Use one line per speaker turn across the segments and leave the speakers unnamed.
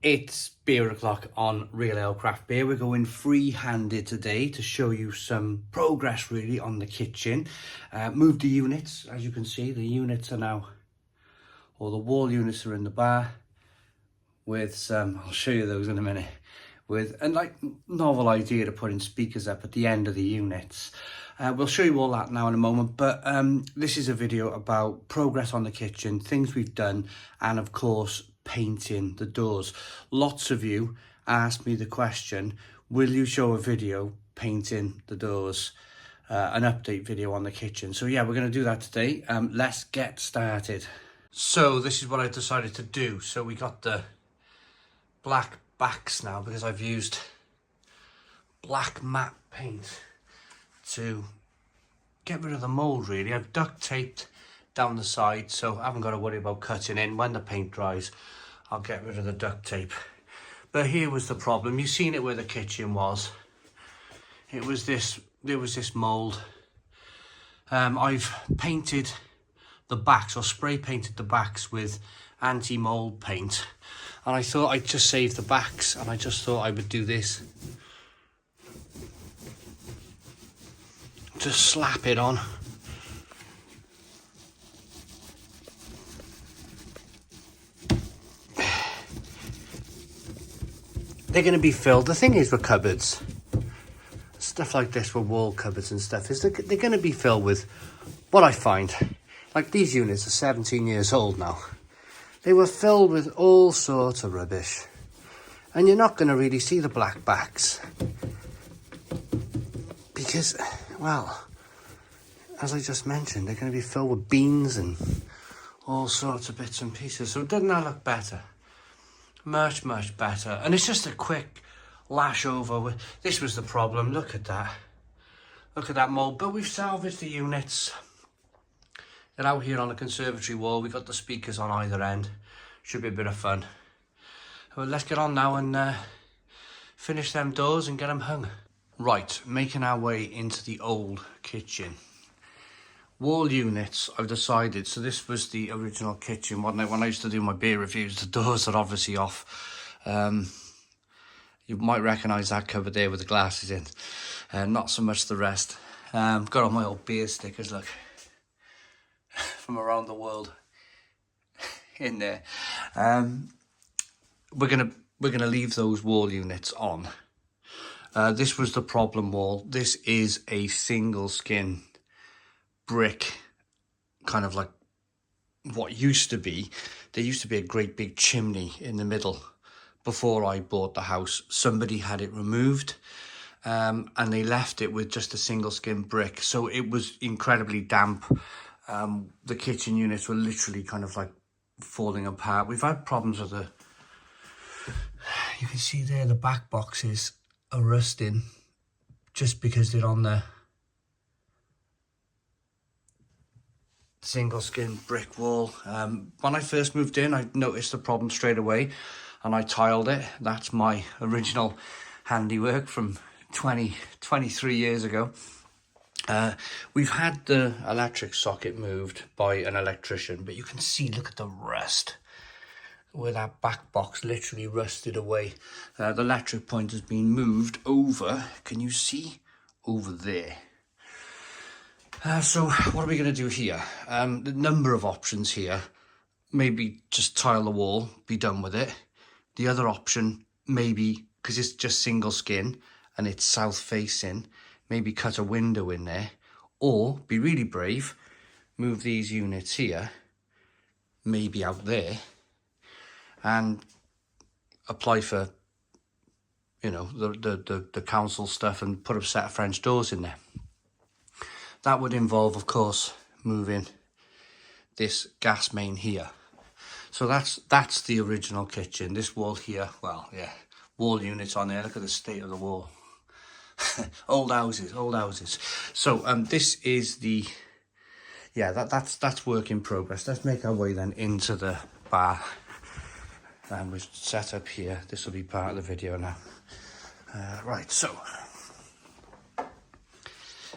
It's beer o'clock on Real Ale Craft Beer. We're going free-handed today to show you some progress really on the kitchen. Moved the units, as you can see, the units are now, or the wall units are in the bar with some, I'll show you those in a minute, with a like novel idea to putting speakers up at the end of the units. We'll show you all that now in a moment, but this is a video about progress on the kitchen, things we've done, and of course painting the doors. Lots of you asked me the question, will you show a video painting the doors, an update video on the kitchen? So yeah, we're going to do that today. Let's get started. So this is what I decided to do. So we got the black backs now because I've used black matte paint to get rid of the mold really. I've duct taped down the side, so I haven't got to worry about cutting in. When the paint dries, I'll get rid of the duct tape. But here was the problem. You've seen it where the kitchen was. There was this mold. I've painted the backs, or spray painted the backs with anti-mold paint. And I thought I'd just save the backs, and I just thought I would do this. Just slap it on. They're going to be filled. The thing is with cupboards, stuff like this with wall cupboards and stuff, is they're going to be filled with what I find. Like these units are 17 years old now. They were filled with all sorts of rubbish. And you're not going to really see the black backs. Because, well, as I just mentioned, they're going to be filled with beans and all sorts of bits and pieces. So doesn't that look better? Much, much better. And it's just a quick lash over. This was the problem. Look at that. Look at that mold. But we've salvaged the units. They're out here on the conservatory wall. We've got the speakers on either end. Should be a bit of fun. Well, let's get on now and finish them doors and get them hung. Right, making our way into the old kitchen. Wall units, I've decided, so this was the original kitchen, wasn't it? When I used to do my beer reviews, the doors are obviously off. You might recognise that cupboard there with the glasses in. Not so much the rest. Got all my old beer stickers, look, from around the world in there. We're gonna leave those wall units on. This was the problem wall. This is a single skin brick, kind of like what used to be. There used to be a great big chimney in the middle before I bought the house. Somebody had it removed and they left it with just a single skin brick, so it was incredibly damp. The kitchen units were literally kind of like falling apart. We've had problems with the, you can see there, the back boxes are rusting just because they're on the single skin brick wall. When I first moved in, I noticed the problem straight away and I tiled it. That's my original handiwork from 23 years ago. We've had the electric socket moved by an electrician, but you can see, look at the rust where that back box literally rusted away. The electric point has been moved over, can you see, over there. So what are we going to do here? The number of options here. Maybe just tile the wall, be done with it. The other option, maybe, because it's just single skin and it's south facing, maybe cut a window in there. Or, be really brave, move these units here, maybe out there, and apply for, you know, the council stuff and put a set of French doors in there. That would involve, of course, moving this gas main here. So that's the original kitchen. This wall here, well, yeah, wall units on there. Look at the state of the wall. Old houses. So this is the, yeah, that's work in progress. Let's make our way then into the bar. And we're set up here. This will be part of the video now. Right, so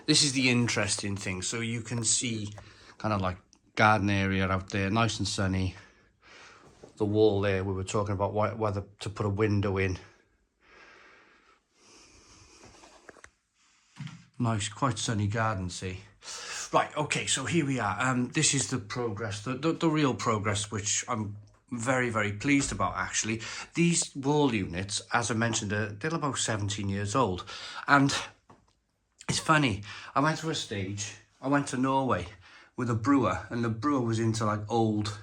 this is the interesting thing. So you can see kind of like garden area out there, nice and sunny. the wall there. We were talking about whether to put a window in. Nice, quite sunny garden, see. Right, okay, so here we are. This is the progress, the real progress, which I'm very, very pleased about, actually. These wall units, as I mentioned, they're about 17 years old. And it's funny, I went through a stage, I went to Norway with a brewer, and the brewer was into like old,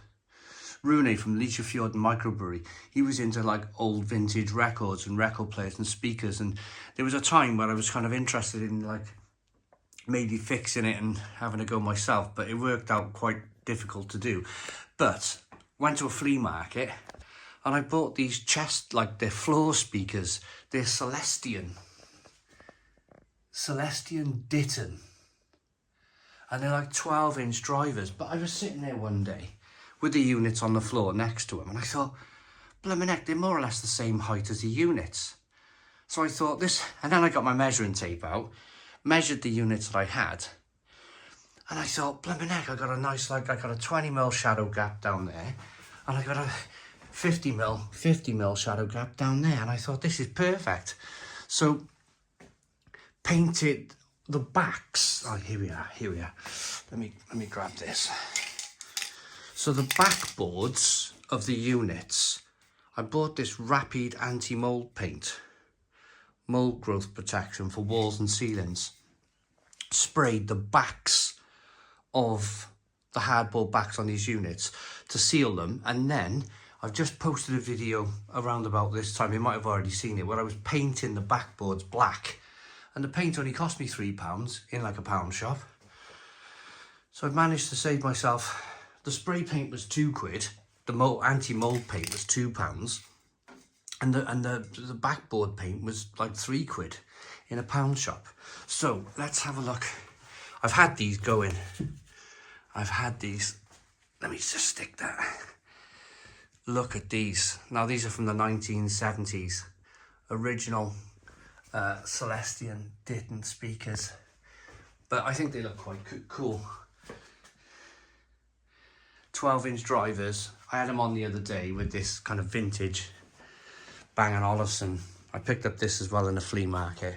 Rune from Lichfield Microbrewery, he was into like old vintage records and record players and speakers, and there was a time where I was kind of interested in like maybe fixing it and having a go myself, but it worked out quite difficult to do. But went to a flea market and I bought these chest, like they're floor speakers, they're Celestion Ditton, and they're like 12-inch drivers. But I was sitting there one day with the units on the floor next to them, and I thought, blimey heck, they're more or less the same height as the units. So I thought this, and then I got my measuring tape out, measured the units that I had, and I thought, blimey heck, I got a nice, like, I got a 20mm shadow gap down there, and I got a 50mm shadow gap down there, and I thought, this is perfect. So painted the backs. Oh, here we are. Let me grab this. So the backboards of the units, I bought this Rapid anti-mold paint, mold growth protection for walls and ceilings. Sprayed the backs of the hardboard backs on these units to seal them, and then I've just posted a video around about this time, you might have already seen it, where I was painting the backboards black, and the paint only cost me £3 in like a pound shop. So I've managed to save myself, the spray paint was £2, the anti-mold paint was £2, and the backboard paint was like £3 in a pound shop. So let's have a look. I've had these going. Let me just stick that. Look at these. Now these are from the 1970s. Original Celestion Ditton speakers. But I think they look quite cool. 12-inch drivers. I had them on the other day with this kind of vintage Bang & Olufsen. I picked up this as well in a flea market.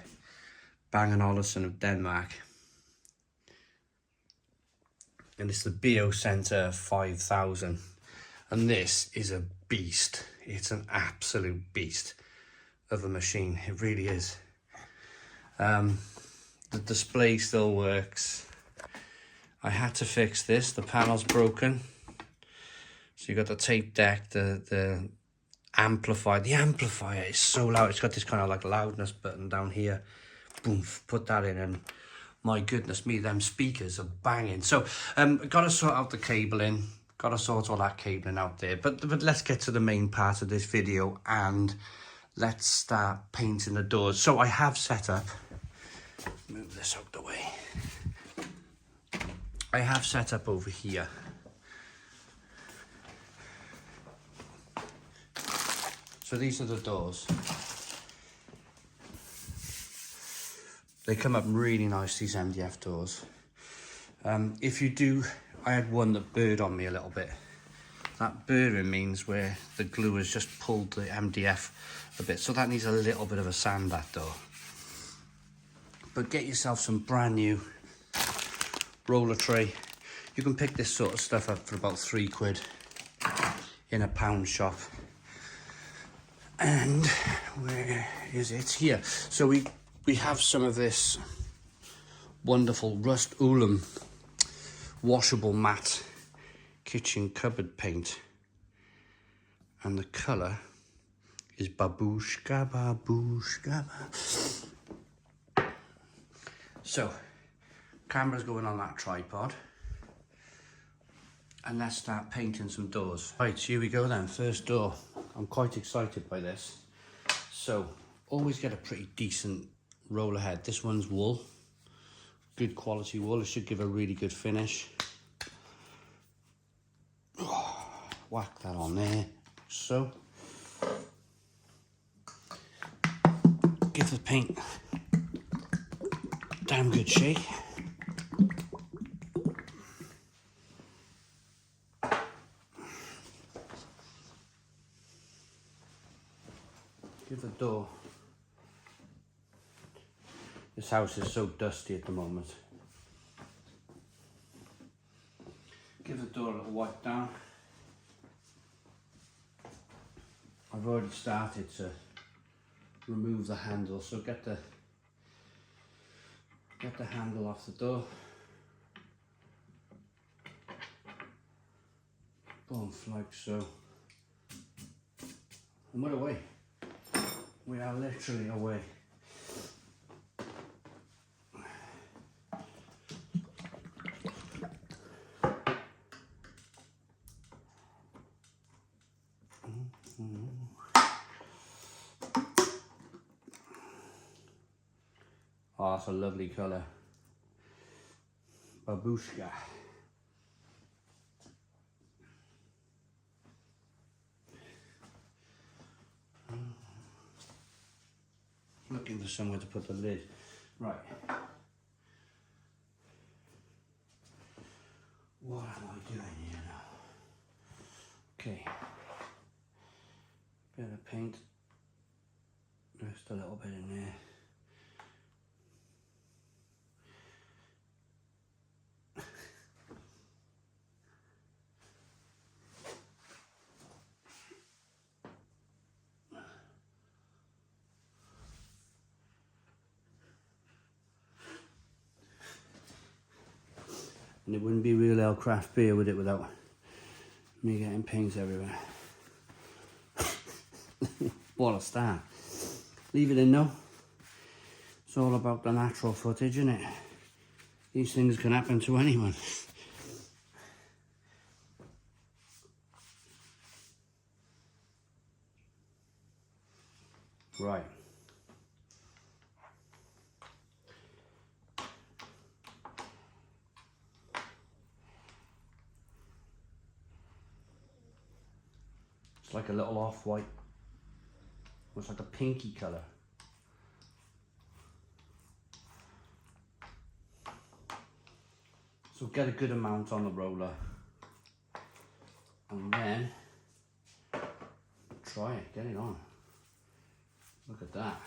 Bang & Olufsen of Denmark. And it's the Bio Center 5000. And this is a beast. It's an absolute beast of a machine. It really is. The display still works. I had to fix this. The panel's broken. So you got the tape deck, the amplifier. The amplifier is so loud. It's got this kind of like loudness button down here. Boom, put that in, and my goodness me, them speakers are banging. So got to sort out the cabling. Got to sort all that cabling out there. But let's get to the main part of this video and let's start painting the doors. So I have set up, move this out the way. I have set up over here. So these are the doors. They come up really nice, these MDF doors. If you do, I had one that burred on me a little bit. That burring means where the glue has just pulled the MDF a bit. So that needs a little bit of a sand, that door. But get yourself some brand new roller tray. You can pick this sort of stuff up for about £3 in a pound shop. And where is it? Here. So we have some of this wonderful rust Oleum washable matte kitchen cupboard paint, and the colour is babushka. So camera's going on that tripod, and let's start painting some doors. Right, here we go then. First door. I'm quite excited by this. So always get a pretty decent roller head. This one's wool, good quality wool. It should give a really good finish. Whack that on there. So give the paint damn good shake. Give the door. This house is so dusty at the moment. Give the door a little wipe down. I've already started to remove the handle, so get the handle off the door. Boom, like so. And we're away. We are literally away. Oh, that's a lovely colour. Babushka. Looking for somewhere to put the lid. Right. What am I doing here now? Okay. Bit of paint. Just a little bit in there. And it wouldn't be real ale craft beer, would it, without me getting paints everywhere. What a start. Leave it in though. It's all about the natural footage, isn't it? These things can happen to anyone. Right. It's like a little off-white. It's like a pinky colour. So get a good amount on the roller. And then try it, get it on. Look at that.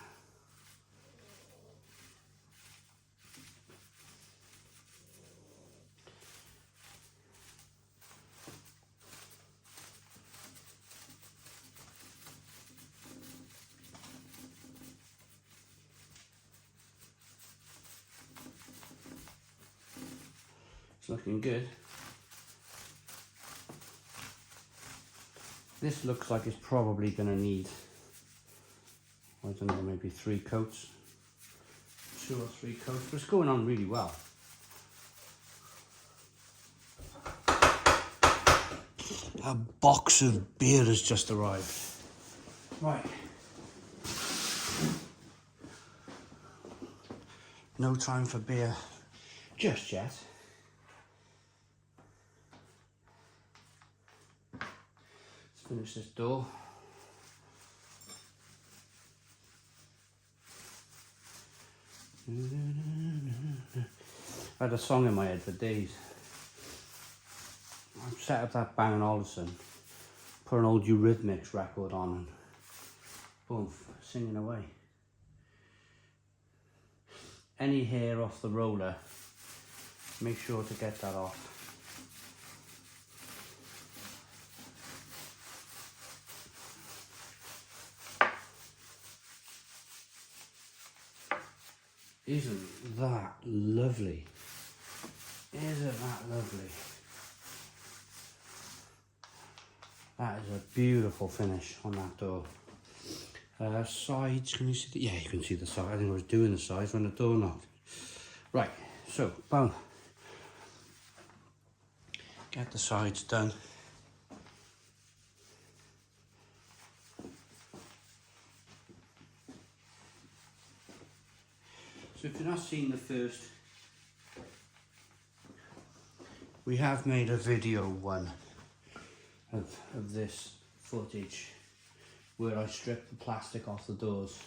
It's looking good. This looks like it's probably going to need, I don't know, maybe 3 coats. 2 or 3 coats, but it's going on really well. A box of beer has just arrived. Right. No time for beer just yet. Let's finish this door. I had a song in my head for days. I've set up that Bang & Olufsen, put an old Eurythmics record on and boom, singing away. Any hair off the roller, make sure to get that off. Isn't that lovely? Isn't that lovely? That is a beautiful finish on that door. Sides, can you see the, yeah, you can see the side. I think I was doing the sides when the door knocked. Right, so, boom. Get the sides done. So if you've not seen the first, we have made a video one of this footage where I stripped the plastic off the doors.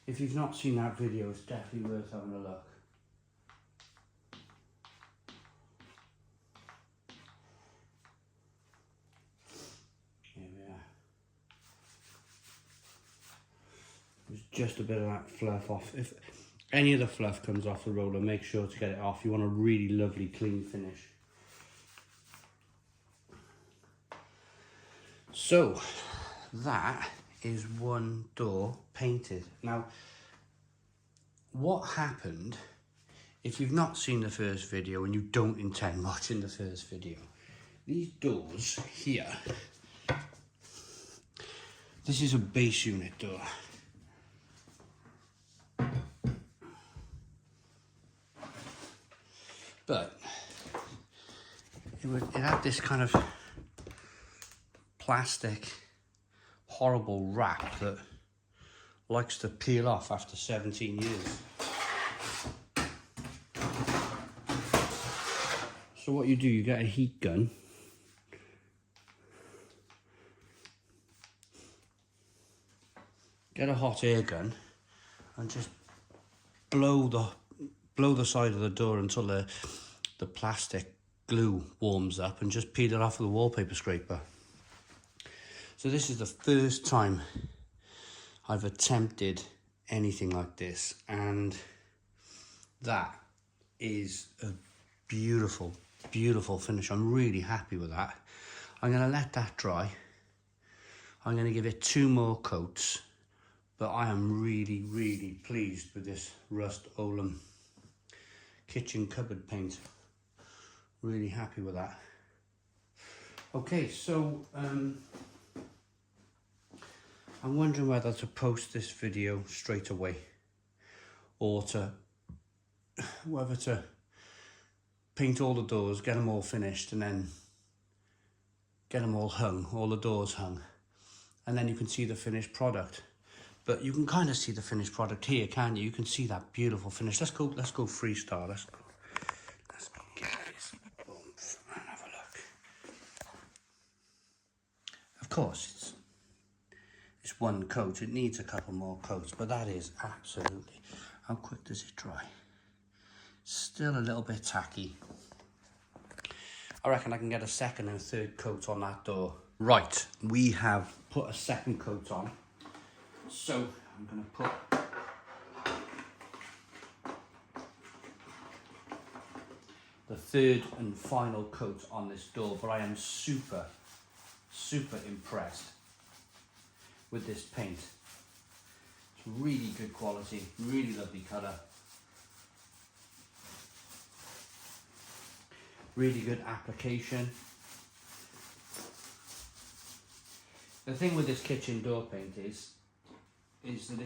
If you've not seen that video, it's definitely worth having a look. Here we are. just a bit of that fluff off. If any of the fluff comes off the roller, make sure to get it off. You want a really lovely clean finish. So that is one door painted. Now, what happened, if you've not seen the first video and you don't intend watching the first video, these doors here, this is a base unit door. But it had this kind of plastic, horrible wrap that likes to peel off after 17 years. So what you do, you get a heat gun, get a hot air gun, and just blow the side of the door until the plastic glue warms up, and just peel it off with a wallpaper scraper. So this is the first time I've attempted anything like this, and that is a beautiful, beautiful finish. I'm really happy with that. I'm going to let that dry. I'm going to give it 2 more coats, but I am really, really pleased with this Rust Oleum kitchen cupboard paint. Really happy with that. Okay, so I'm wondering whether to post this video straight away or whether to paint all the doors, get them all finished, and then get them all hung, all the doors hung, and then you can see the finished product. But you can kind of see the finished product here, can't you? You can see that beautiful finish. Let's go freestyle. Let's go get this oomph and have a look. Of course, it's 1 coat. It needs a couple more coats, but that is absolutely. How quick does it dry? Still a little bit tacky. I reckon I can get a 2nd and 3rd coat on that door. Right, we have put a 2nd coat on. So I'm going to put the 3rd and final coat on this door, but I am super, super impressed with this paint. It's really good quality, really lovely colour. Really good application. The thing with this kitchen door paint is that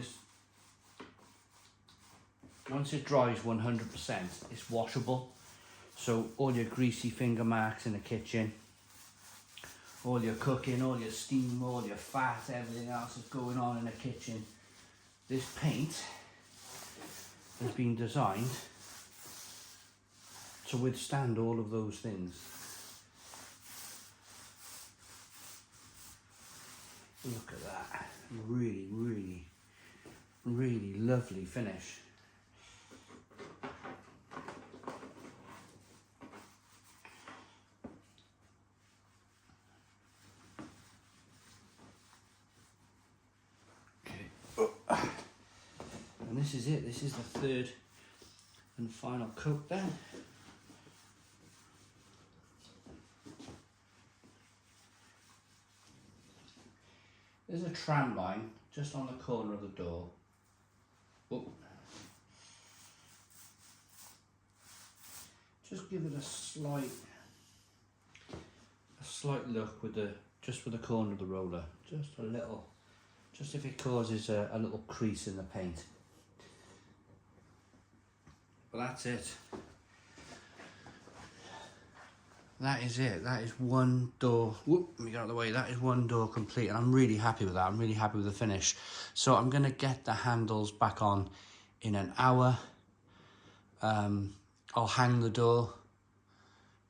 once it dries 100%, it's washable. So all your greasy finger marks in the kitchen, all your cooking, all your steam, all your fat, everything else that's going on in the kitchen, this paint has been designed to withstand all of those things. Look at that. Really, really, really lovely finish. Okay. And this is it. This is the 3rd and final coat then. There's a tram line just on the corner of the door. Oh. Just give it a slight look with the corner of the roller, just a little, just if it causes a little crease in the paint. But that's it. That is it. That is 1 door. Whoop, let me get out of the way. That is 1 door complete, and I'm really happy with that. I'm really happy with the finish. So I'm going to get the handles back on in an hour. I'll hang the door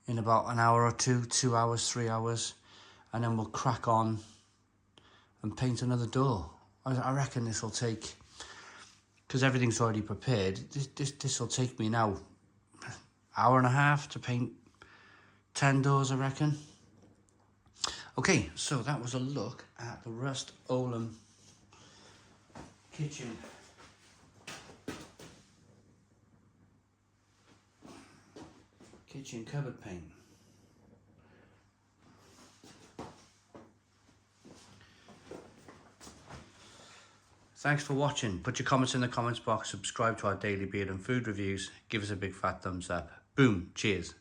in about an hour or 2, 2 hours, 3 hours, and then we'll crack on and paint another door. I reckon this will take, because everything's already prepared, this will take me now hour and a half to paint 10 doors, I reckon. Okay, so that was a look at the Rust Oleum kitchen cupboard paint. Thanks for watching. Put your comments in the comments box, subscribe to our daily beer and food reviews, give us a big fat thumbs up. Boom, cheers.